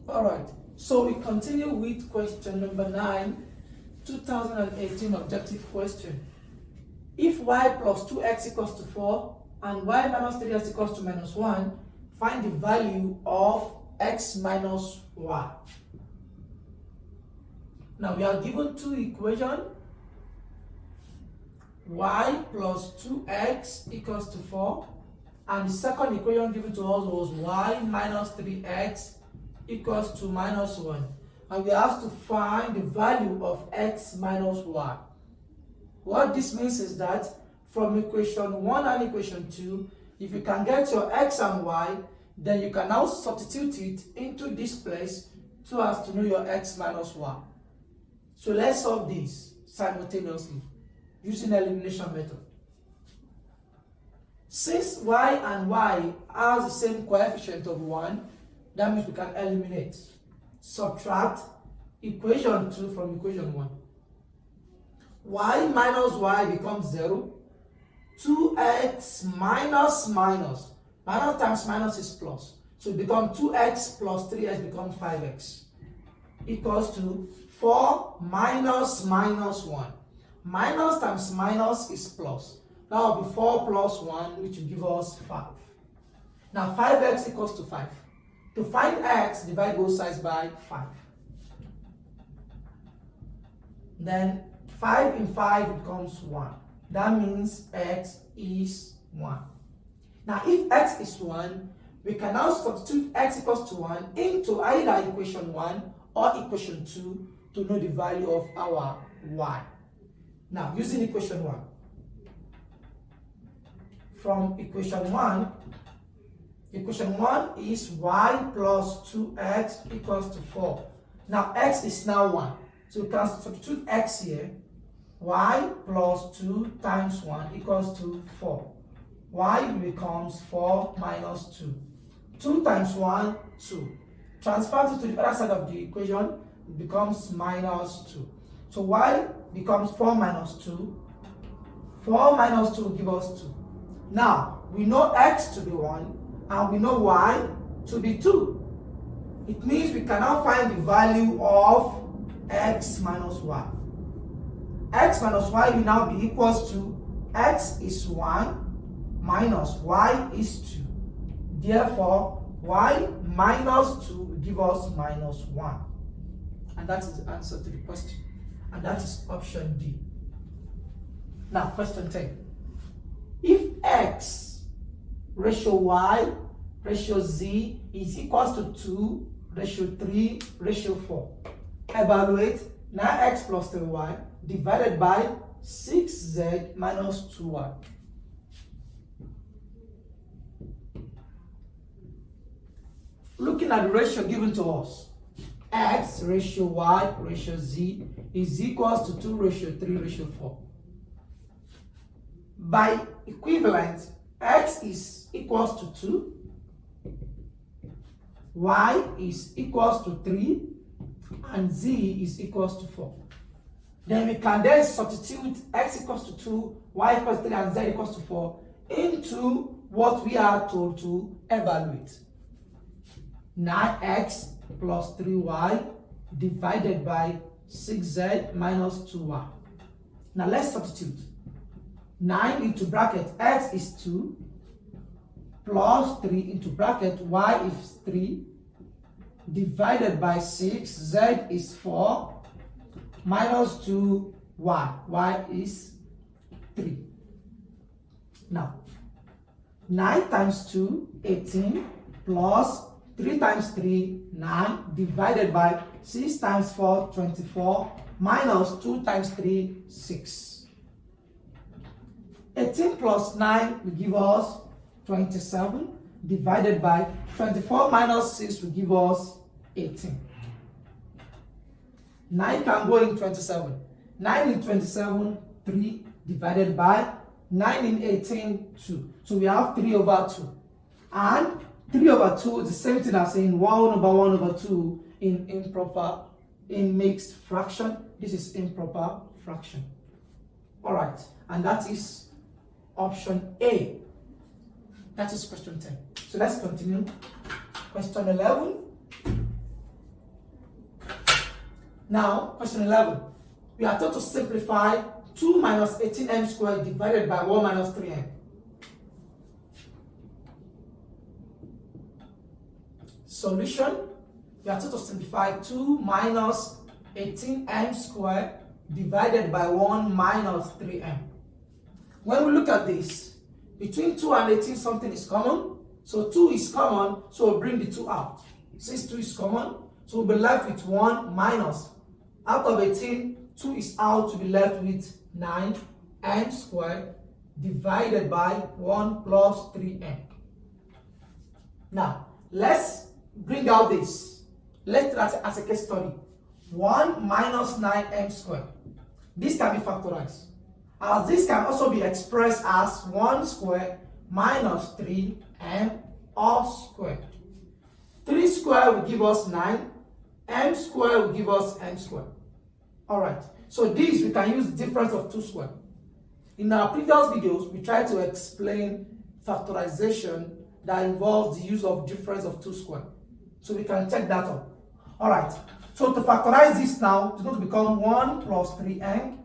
Alright, so we continue with question number 9, 2018 objective question. If y plus 2x equals to 4 and y minus 3x equals to minus 1, find the value of x minus y. Now we are given two equations. Y plus 2x equals to 4, and the second equation given to us was y minus 3x equals to minus 1, and we have to find the value of x minus y. What this means is that from equation 1 and equation 2, if you can get your x and y, then you can now substitute it into this place so as to know your x minus y. So let's solve this simultaneously using elimination method. Since y and y has the same coefficient of 1, that means we can eliminate. Subtract equation 2 from equation 1. Y minus y becomes 0. 2x minus minus. Minus times minus is plus. So it becomes 2x plus 3x becomes 5x. Equals to 4 minus minus 1. Minus times minus is plus. That will be 4 plus 1, which will give us 5. Now 5x equals to 5. To find x, divide both sides by 5. Then 5 in 5 becomes 1. That means x is 1. Now if x is 1, we can now substitute x equals to 1 into either equation 1 or equation 2 to know the value of our y. Now using equation 1. From equation 1 is y plus 2x equals to 4. Now x is now 1. So we can substitute x here. Y plus 2 times 1 equals to 4. Y becomes 4 minus 2. 2 times 1, 2. Transfer it to the other side of the equation, it becomes minus 2. So y becomes 4 minus 2. 4 minus 2 will give us 2. Now, we know x to be 1 and we know y to be 2. It means we can now find the value of x minus y. X minus y will now be equals to x is 1 minus y is 2. Therefore, y minus 2 will give us minus 1. And that is the answer to the question. And that is option D. Now, question 10. If x ratio y ratio z is equals to 2 ratio 3 ratio 4, evaluate 9x plus 3y divided by 6z minus 2y. Looking at the ratio given to us, x ratio y ratio z is equals to 2 ratio 3 ratio 4. By equivalent, x is equals to 2, y is equals to 3, and z is equals to 4. Then we can then substitute x equals to 2, y equals to 3, and z equals to 4 into what we are told to evaluate. 9x plus 3y divided by 6z minus 2y. Now let's substitute. 9 into bracket x is 2 plus 3 into bracket y is 3 divided by 6, z is 4 minus 2y, y is 3. Now 9 times 2, 18 plus 3 times 3, 9 divided by 6 times 4, 24 minus 2 times 3, 6. 18 plus 9 will give us 27 divided by 24 minus 6 will give us 18. 9 can go in 27. 9 in 27, 3 divided by 9 in 18, 2. So we have 3 over 2. And 3 over 2 is the same thing as saying 1 over 1 over 2 in mixed fraction. This is improper fraction. Alright, and that is option A. That is question 10. So let's continue. Question 11. Now, question 11. We are told to simplify 2 minus 18m squared divided by 1 minus 3m. Solution. We are told to simplify 2 minus 18m squared divided by 1 minus 3m. When we look at this, between 2 and 18 something is common. So 2 is common, so we'll bring the 2 out. Since 2 is common, so we'll be left with 1 minus. Out of 18, 2 is out, to be left with 9m squared divided by 1 plus 3m. Now, let's bring out this. Let's try as a case study. 1 minus 9m squared. This can be factorized. As this can also be expressed as 1 squared minus 3m all squared. 3 squared will give us 9. M squared will give us m squared. Alright, so this we can use difference of 2 squared. In our previous videos, we tried to explain factorization that involves the use of difference of 2 squared. So we can check that out. Alright, so to factorize this now, it's going to become 1 plus 3m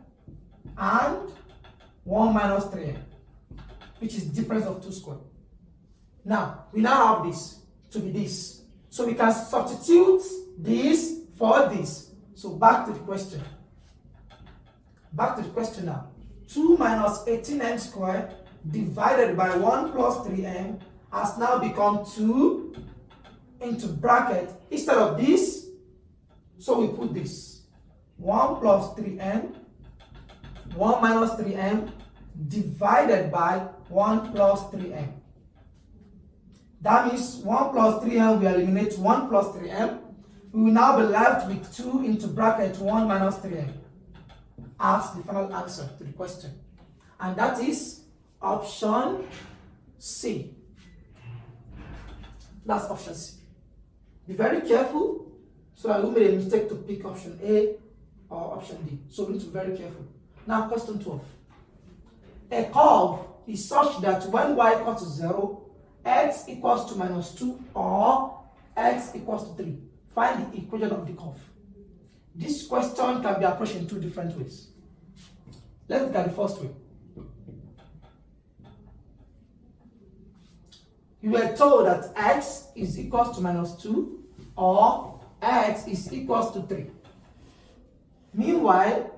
and 1 minus 3m, which is difference of 2 squared. Now, we now have this to be this. So we can substitute this for this. So back to the question. Back to the question now. 2 minus 18m squared divided by 1 plus 3m has now become 2 into bracket. Instead of this, so we put this. 1 plus 3m, 1 minus 3m divided by 1 plus 3m. That means 1 plus 3m, we eliminate 1 plus 3m. We will now be left with 2 into bracket 1 minus 3m as the final answer to the question. And that is option C. That's option C. Be very careful so that we made a mistake to pick option A or option D. So we need to be very careful. Now question 12. A curve is such that when y equals to 0, x equals to minus 2 or x equals to 3. Find the equation of the curve. This question can be approached in 2 different ways. Let's look at the first way. You were told that x is equals to minus 2 or x is equals to 3. Meanwhile,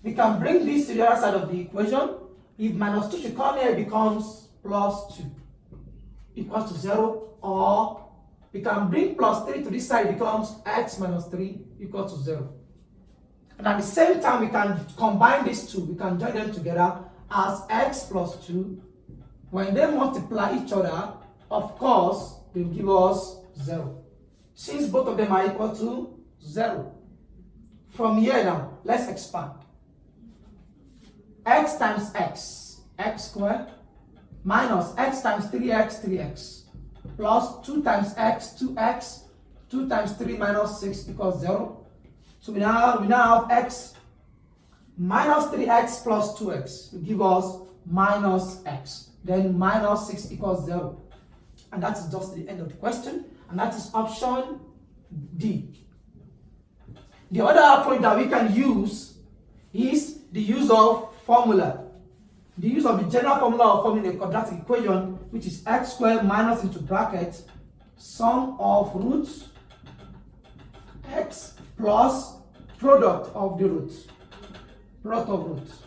we can bring this to the other side of the equation. If minus 2 should come here, it becomes plus 2 equals to 0, or we can bring plus 3 to this side, it becomes x minus 3 equals to 0. And at the same time, we can combine these two, we can join them together as x plus 2. When they multiply each other, of course, they will give us 0. Since both of them are equal to 0. From here now, let's expand. X times x, x squared, minus x times 3x, 3x, plus 2 times x, 2x, 2 times 3 minus 6 equals 0. So we now have x minus 3x plus 2x will give us minus x. Then minus 6 equals 0. And that is just the end of the question. And that is option D. The other approach that we can use is the use of formula. The use of the general formula of forming a quadratic equation, which is x squared minus into bracket sum of roots x plus product of the roots. Product of roots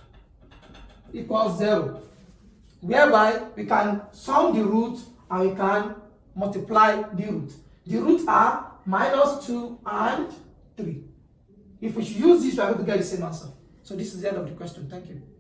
equals 0. Whereby we can sum the root and we can multiply the root. The roots are minus 2 and 3. If we should use this, we are going to get the same answer. So this is the end of the question. Thank you.